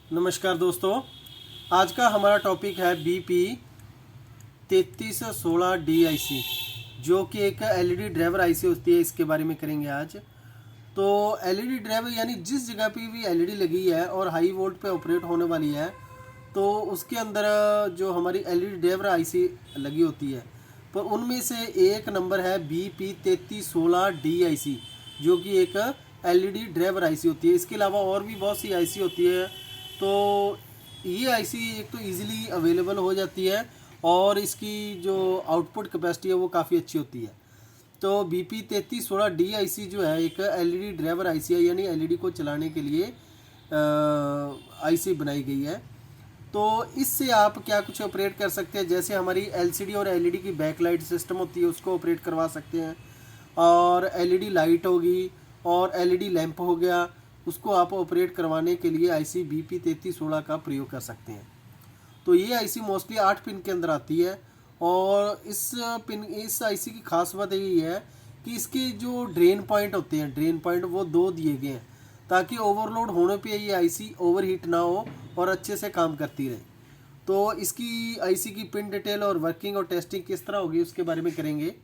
नमस्कार दोस्तों, आज का हमारा टॉपिक है BP 3316 DIC, जो कि एक एलईडी ड्राइवर आईसी होती है। इसके बारे में करेंगे आज। तो एलईडी ड्राइवर यानी जिस जगह पे भी एलईडी लगी है और हाई वोल्ट पे ऑपरेट होने वाली है, तो उसके अंदर जो हमारी एलईडी ड्राइवर आईसी लगी होती है, पर उनमें से एक नंबर है BP 3316 DIC, जो कि एक एलईडी ड्राइवर आईसी होती है। इसके अलावा और भी बहुत सी आईसी होती है। तो ये आईसी एक तो इजीली अवेलेबल हो जाती है और इसकी जो आउटपुट कैपेसिटी है वो काफ़ी अच्छी होती है। तो BP 3316 DIC जो है एक एलईडी ड्राइवर आईसी है, यानी एलईडी को चलाने के लिए आईसी बनाई गई है। तो इससे आप क्या कुछ ऑपरेट कर सकते हैं, जैसे हमारी एलसीडी और एलईडी की बैकलाइट सिस्टम होती है, उसको ऑपरेट करवा सकते हैं। और एलईडी लाइट होगी और एलईडी लैंप हो गया, उसको आप ऑपरेट करवाने के लिए आईसी BP 3316 का प्रयोग कर सकते हैं। तो ये आईसी मोस्टली 8 पिन के अंदर आती है। और इस आईसी की खास बात यही है कि इसके जो ड्रेन पॉइंट होते हैं, ड्रेन पॉइंट वो 2 दिए गए हैं, ताकि ओवरलोड होने पे ये आईसी ओवरहीट ना हो और अच्छे से काम करती रहे। तो इसकी आईसी की पिन डिटेल और वर्किंग और टेस्टिंग किस तरह होगी उसके बारे में करेंगे।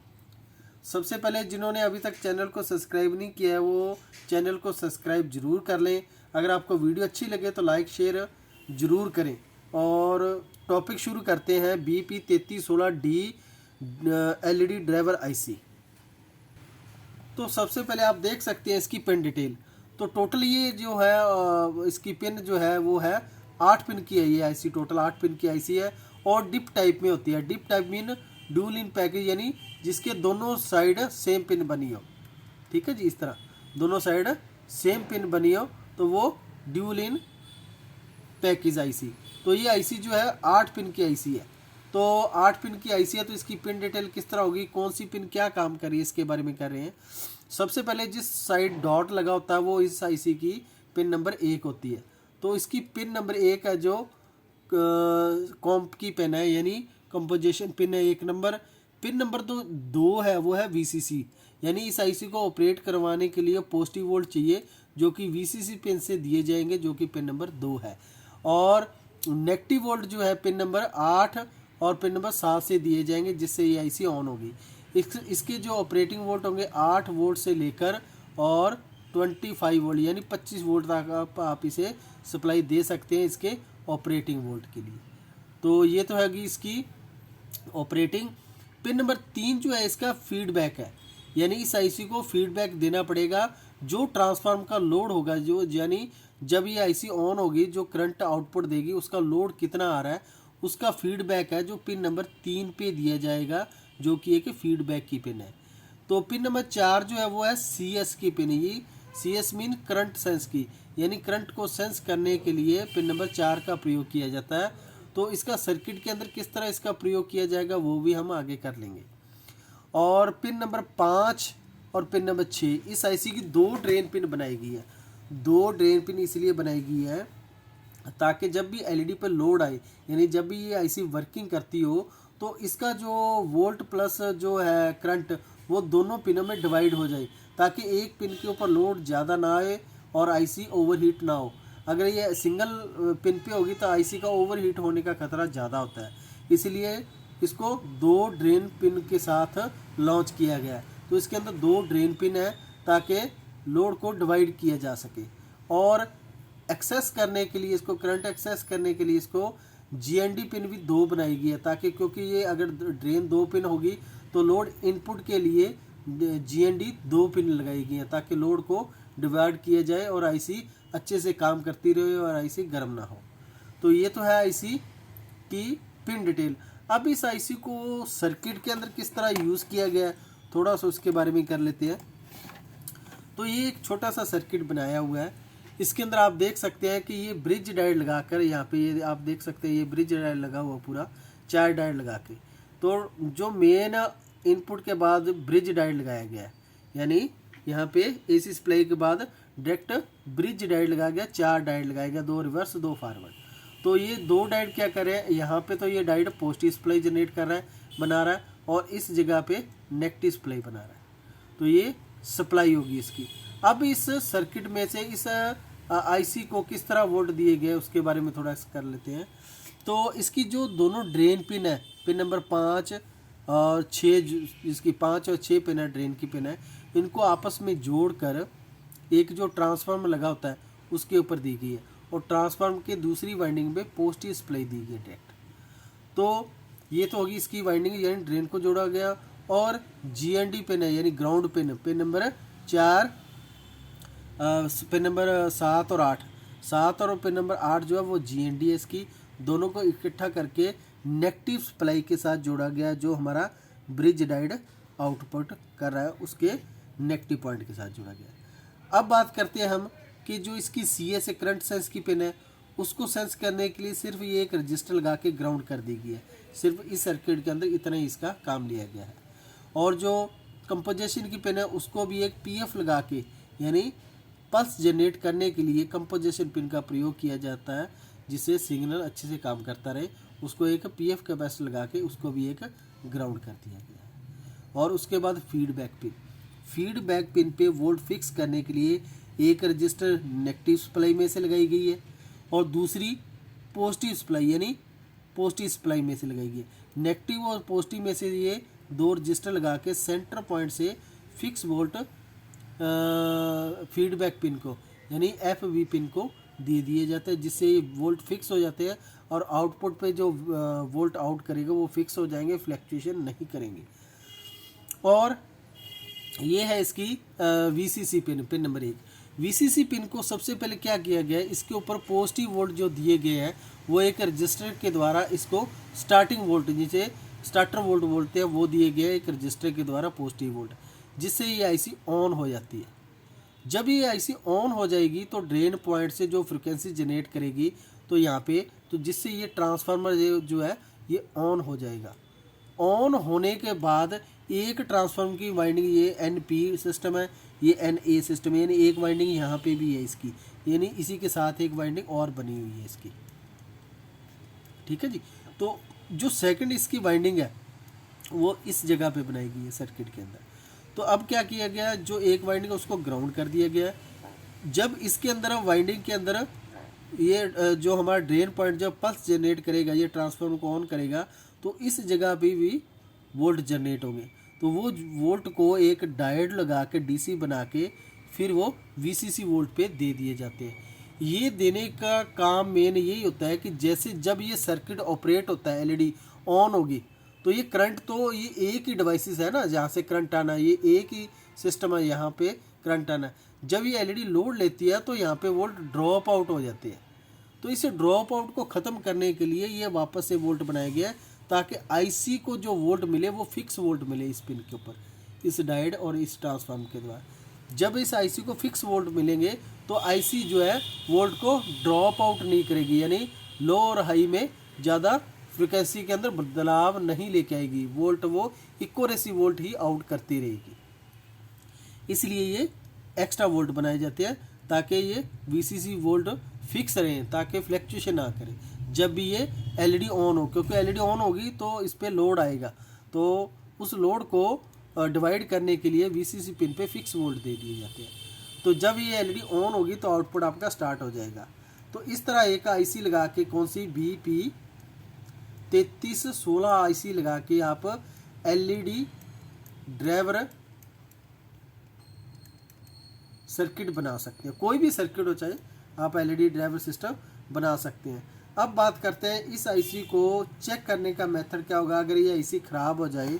सबसे पहले जिन्होंने अभी तक चैनल को सब्सक्राइब नहीं किया है वो चैनल को सब्सक्राइब जरूर कर लें। अगर आपको वीडियो अच्छी लगे तो लाइक शेयर जरूर करें। और टॉपिक शुरू करते हैं BP 3316D LED driver IC. तो सबसे पहले आप देख सकते हैं इसकी पिन डिटेल। तो टोटल ये जो है इसकी पिन जो है वो है 8 पिन की है। ये आईसी टोटल 8 पिन की आईसी है और डिप टाइप में होती है। डिप टाइप मीन डुअल इन पैकेज, यानी जिसके दोनों साइड सेम पिन बनी हो। ठीक है जी, इस तरह दोनों साइड सेम पिन बनी हो तो वो डुअल इन पैकेज आईसी। तो ये आईसी जो है 8 पिन की आईसी है। तो 8 पिन की आईसी है, तो इसकी पिन डिटेल किस तरह होगी, कौन सी पिन क्या काम कर रही है, इसके बारे में कर रहे हैं। सबसे पहले जिस साइड डॉट लगा होता है वो इस आईसी की पिन नंबर 1 होती है। तो इसकी पिन नंबर 1 है जो कॉम्प की पिन है, यानी कंपोजिशन पिन है 1 नंबर। पिन नंबर 2 है वो है VCC, यानी इस आईसी को ऑपरेट करवाने के लिए पॉजिटिव वोल्ट चाहिए, जो कि VCC पिन से दिए जाएंगे, जो कि पिन नंबर 2 है। और नेगेटिव वोल्ट जो है पिन नंबर 8 और पिन नंबर 7 से दिए जाएंगे, जिससे ये आईसी ऑन होगी। इसके जो ऑपरेटिंग वोल्ट होंगे 8 वोल्ट से लेकर और 25 वोल्ट यानी 25 वोल्ट तक आप इसे सप्लाई दे सकते हैं इसके ऑपरेटिंग वोल्ट के लिए। तो ये तो है इसकी ऑपरेटिंग। पिन नंबर 3 जो है इसका फीडबैक है, यानी इस आईसी को फीडबैक देना पड़ेगा। जो ट्रांसफार्म का लोड होगा, जो यानी जब ये आईसी ऑन होगी, जो करंट आउटपुट देगी उसका लोड कितना आ रहा है, उसका फीडबैक है जो पिन नंबर 3 पे दिया जाएगा, जो कि एक फीडबैक की पिन है। तो पिन नंबर 4 जो है वो है CS की पिन। ये CS मीन करंट सेंस की, यानी करंट को सेंस करने के लिए पिन नंबर 4 का प्रयोग किया जाता है। तो इसका सर्किट के अंदर किस तरह इसका प्रयोग किया जाएगा वो भी हम आगे कर लेंगे। और पिन नंबर 5 और पिन नंबर 6, इस आईसी की 2 ड्रेन पिन बनाई गई है। 2 ड्रेन पिन इसलिए बनाई गई है ताकि जब भी एलईडी पर लोड आए, यानी जब भी ये आईसी वर्किंग करती हो, तो इसका जो वोल्ट प्लस जो है करंट वो दोनों पिनों में डिवाइड हो जाए, ताकि एक पिन के ऊपर लोड ज़्यादा ना आए और आईसी ओवरहीट ना हो। अगर ये सिंगल पिन पे होगी तो आईसी का ओवरहीट होने का खतरा ज़्यादा होता है, इसलिए इसको 2 ड्रेन पिन के साथ लॉन्च किया गया है। तो इसके अंदर 2 ड्रेन पिन है ताकि लोड को डिवाइड किया जा सके। और एक्सेस करने के लिए, इसको करंट एक्सेस करने के लिए इसको GND पिन भी 2 बनाई गई है, ताकि क्योंकि ये अगर ड्रेन 2 पिन होगी तो लोड इनपुट के लिए GND 2 पिन लगाई गई है, ताकि लोड को डिवाइड किया जाए और आईसी अच्छे से काम करती रहे और आईसी गर्म ना हो। तो ये तो है आईसी की पिन डिटेल। अब इस आईसी को सर्किट के अंदर किस तरह यूज़ किया गया है, थोड़ा सा उसके बारे में कर लेते हैं। तो ये एक छोटा सा सर्किट बनाया हुआ है। इसके अंदर आप देख सकते हैं कि ये ब्रिज डायोड लगाकर, यहाँ पे ये आप देख सकते हैं ये ब्रिज डायोड लगा हुआ पूरा 4 डायोड लगा के। तो जो मेन इनपुट के बाद ब्रिज डायोड लगाया गया है, यानी यहाँ पे AC सप्लाई के बाद डायरेक्ट ब्रिज डायोड लगाया गया, 4 डायोड लगाया गया, 2 रिवर्स 2 फॉरवर्ड। तो ये 2 डायोड क्या कर रहे हैं, यहाँ पे तो ये डायोड पॉजिटिव सप्लाई जनरेट कर रहा है, बना रहा है, और इस जगह पे नेगेटिव सप्लाई बना रहा है। तो ये सप्लाई होगी इसकी। अब इस सर्किट में से इस आईसी को किस तरह वोल्ट दिए गए उसके बारे में थोड़ा कर लेते हैं। तो इसकी जो दोनों ड्रेन पिन है, पिन नंबर 5 और 6, इसकी 5 और 6 पिन है, ड्रेन की पिन है, इनको आपस में जोड़कर एक जो ट्रांसफार्मर लगा होता है उसके ऊपर दी गई है, और ट्रांसफार्मर के दूसरी वाइंडिंग में पॉजिटिव सप्लाई दी गई है डायरेक्ट। तो ये तो होगी इसकी वाइंडिंग, यानी ड्रेन को जोड़ा गया। और जीएनडी पिन है यानी ground pin, pin number 4, pin number 7 और 8, 7 और पिन नंबर 8 जो है वो जीएनडी है इसकी, दोनों को इकट्ठा करके नेगेटिव सप्लाई के साथ जोड़ा गया, जो हमारा ब्रिज डायोड आउटपुट कर रहा है उसके नेगेटिव पॉइंट के साथ जोड़ा गया। अब बात करते हैं हम कि जो इसकी सीए से करंट सेंस की पिन है, उसको सेंस करने के लिए सिर्फ ये एक रजिस्टर लगा के ग्राउंड कर दी गई है। सिर्फ इस सर्किट के अंदर इतना ही इसका काम लिया गया है। और जो कंपोजिशन की पिन है उसको भी एक पीएफ लगा के, यानी पल्स जनरेट करने के लिए कंपोजिशन पिन का प्रयोग किया जाता है, जिससे सिग्नल अच्छे से काम करता रहे। उसको एक पीएफ कैपेसिटर लगा के उसको भी एक ग्राउंड कर दिया गया है। और उसके बाद फीडबैक पिन, फीडबैक पिन पे वोल्ट फिक्स करने के लिए एक रजिस्टर नेगेटिव सप्लाई में से लगाई गई है और दूसरी पॉजिटिव सप्लाई यानी पॉजिटिव सप्लाई में से लगाई गई है। नेगेटिव और पॉजिटिव में से ये 2 रजिस्टर लगा के सेंटर पॉइंट से फिक्स वोल्ट फीडबैक पिन को यानी एफवी पिन को दे दिए जाते हैं, जिससे ये वोल्ट फिक्स हो जाते हैं और आउटपुट पे जो वोल्ट आउट करेगा वो फिक्स हो जाएंगे, फ्लैक्चुएशन नहीं करेंगे। और ये है इसकी VCC pin, pin number 1। VCC pin को सबसे पहले क्या किया गया है, इसके ऊपर पॉजिटिव वोल्ट जो दिए गए हैं वो एक रजिस्टर के द्वारा इसको स्टार्टिंग वोल्ट, जिसे स्टार्टर वोल्ट बोलते हैं, वो दिए गए एक रजिस्टर के द्वारा पॉजिटिव वोल्ट, जिससे ये आईसी ऑन हो जाती है। जब ये आईसी ऑन हो जाएगी तो ड्रेन पॉइंट से जो फ्रिक्वेंसी जनरेट करेगी तो यहाँ पे, तो जिससे ये ट्रांसफार्मर जो है ये ऑन हो जाएगा। ऑन होने के बाद एक ट्रांसफार्मर की वाइंडिंग, ये एनपी सिस्टम है, ये एनए सिस्टम है, यानी एक वाइंडिंग यहाँ पे भी है इसकी, यानी इसी के साथ एक वाइंडिंग और बनी हुई है इसकी। ठीक है जी। तो जो सेकंड इसकी वाइंडिंग है वो इस जगह पे बनाई गई है सर्किट के अंदर। तो अब क्या किया गया, जो एक वाइंडिंग है उसको ग्राउंड कर दिया गया है। जब इसके अंदर वाइंडिंग के अंदर ये जो हमारा ड्रेन पॉइंट जब पल्स जनरेट करेगा, ये ट्रांसफार्मर को ऑन करेगा, तो इस जगह पे भी वोल्ट जनरेट होंगे। तो वो वोल्ट को एक डायोड लगा के डीसी बना के फिर वो वीसीसी वोल्ट पे दे दिए जाते हैं। ये देने का काम मेन यही होता है कि जैसे जब ये सर्किट ऑपरेट होता है, एलईडी ऑन होगी, तो ये करंट, तो ये एक ही डिवाइसेस है ना जहाँ से करंट आना, ये एक ही सिस्टम है यहाँ पे करंट आना। जब ये एलईडी लोड लेती है तो यहाँ पे वोल्ट ड्रॉप आउट हो जाते हैं। तो इसे ड्रॉप आउट को ख़त्म करने के लिए ये वापस से वोल्ट बनाया गया है, ताकि आईसी को जो वोल्ट मिले वो फिक्स वोल्ट मिले इस पिन के ऊपर, इस डायोड और इस ट्रांसफार्मर के द्वारा। जब इस आईसी को फिक्स वोल्ट मिलेंगे तो आईसी जो है वोल्ट को ड्रॉप आउट नहीं करेगी, यानी लो और हाई में ज़्यादा फ्रिक्वेंसी के अंदर बदलाव नहीं लेके आएगी, वोल्ट वो इक्को रेसी वोल्ट ही आउट करती रहेगी। इसलिए ये एक्स्ट्रा वोल्ट बनाए जाते हैं ताकि ये वीसीसी वोल्ट फिक्स रहें, ताकि फ्लैक्चुएशन ना करें जब भी ये एलईडी ऑन हो, क्योंकि एलईडी ऑन होगी तो इस पर लोड आएगा, तो उस लोड को डिवाइड करने के लिए वीसीसी पिन पे फिक्स वोल्ट दे दिए जाते हैं। तो जब ये एलईडी ऑन होगी तो आउटपुट आपका स्टार्ट हो जाएगा। तो इस तरह एक आईसी लगा के, कौन सी, BP 3316 आईसी लगा के आप एलईडी ड्राइवर सर्किट बना सकते हैं। कोई भी सर्किट हो चाहे आप एलईडी ड्राइवर सिस्टम बना सकते हैं। अब बात करते हैं इस आईसी को चेक करने का मेथड क्या होगा। अगर ये आईसी ख़राब हो जाए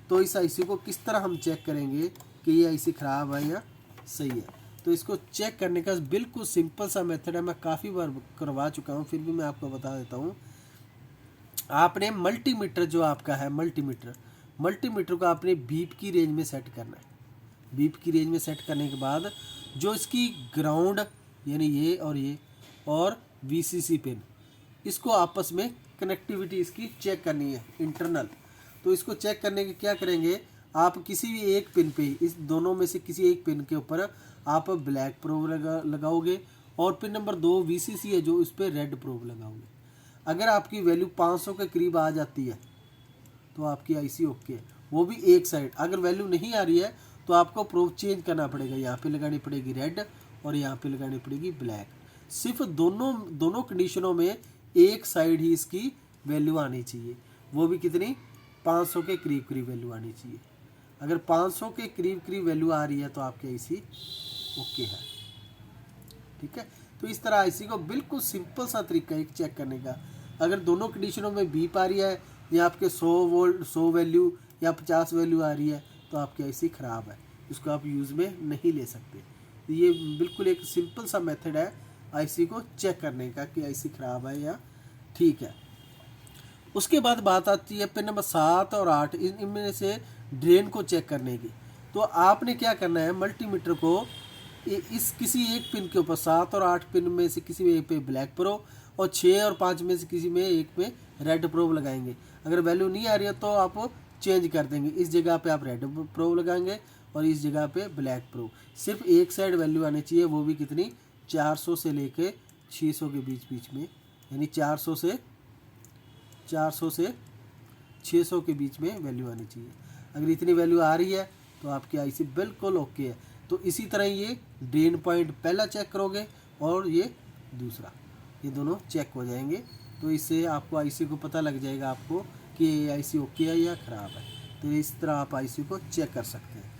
तो इस आईसी को किस तरह हम चेक करेंगे कि ये आईसी ख़राब है या सही है। तो इसको चेक करने का बिल्कुल सिंपल सा मेथड है, मैं काफ़ी बार करवा चुका हूँ, फिर भी मैं आपको बता देता हूँ। आपने मल्टीमीटर जो आपका है, मल्टीमीटर को आपने बीप की रेंज में सेट करना है। बीप की रेंज में सेट करने के बाद जो इसकी ग्राउंड यानी ये और वीसीसी पिन, इसको आपस में कनेक्टिविटी इसकी चेक करनी है इंटरनल। तो इसको चेक करने के क्या करेंगे, आप किसी भी एक पिन पे, इस दोनों में से किसी एक पिन के ऊपर आप ब्लैक प्रोब लगाओगे और पिन नंबर 2 वीसीसी है जो उस पर रेड प्रोब लगाओगे। अगर आपकी वैल्यू 500 के करीब आ जाती है तो आपकी आईसी ओके है, वो भी एक साइड। अगर वैल्यू नहीं आ रही है तो आपको प्रोब चेंज करना पड़ेगा, यहाँ पे लगानी पड़ेगी रेड और यहाँ पे लगानी पड़ेगी ब्लैक। सिर्फ दोनों कंडीशनों में एक साइड ही इसकी वैल्यू आनी चाहिए, वो भी कितनी, 500 के करीब करीब वैल्यू आनी चाहिए। अगर 500 के करीब करीब वैल्यू आ रही है तो आपके आईसी ओके है। ठीक है, तो इस तरह आईसी को बिल्कुल सिंपल सा तरीका है चेक करने का। अगर दोनों कंडीशनों में बीप आ रही है या आपके 100 वोल्ट 100 वैल्यू या 50 वैल्यू आ रही है तो आपकी आईसी ख़राब है, इसको आप यूज़ में नहीं ले सकते। तो ये बिल्कुल एक सिंपल सा मेथड है आईसी को चेक करने का कि आईसी ख़राब है या ठीक है। उसके बाद बात आती है पिन नंबर 7 और 8, इनमें से ड्रेन को चेक करने की। तो आपने क्या करना है, मल्टीमीटर को इस किसी एक पिन के ऊपर 7 और 8 पिन में से किसी एक पे ब्लैक प्रो और 6 और 5 में से किसी में एक पे रेड प्रोब लगाएंगे। अगर वैल्यू नहीं आ रही है तो आप चेंज कर देंगे, इस जगह पे आप रेड प्रोब लगाएंगे और इस जगह पे ब्लैक प्रोब। सिर्फ एक साइड वैल्यू आनी चाहिए, वो भी कितनी, 400 से लेके 600 के बीच में, यानी 400 से 600 के बीच में वैल्यू आनी चाहिए। अगर इतनी वैल्यू आ रही है तो आपकी आईसी बिल्कुल ओके है। तो इसी तरह ये ड्रेन पॉइंट पहला चेक करोगे और ये दूसरा, ये दोनों चेक हो जाएंगे। तो इससे आपको आईसी को पता लग जाएगा आपको कि ये आईसी ओके है या ख़राब है। तो इस तरह आप आईसी को चेक कर सकते हैं।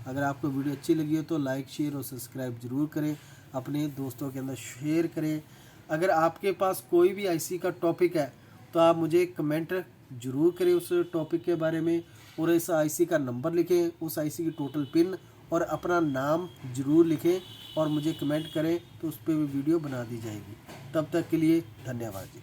अगर आपको वीडियो अच्छी लगी हो तो लाइक शेयर और सब्सक्राइब ज़रूर करें, अपने दोस्तों के अंदर शेयर करें। अगर आपके पास कोई भी आईसी का टॉपिक है तो आप मुझे कमेंट ज़रूर करें उस टॉपिक के बारे में, और इस आईसी का नंबर लिखें, उस आईसी की टोटल पिन और अपना नाम ज़रूर लिखें और मुझे कमेंट करें, तो उस पर भी वीडियो बना दी जाएगी। तब तक के लिए धन्यवाद जी।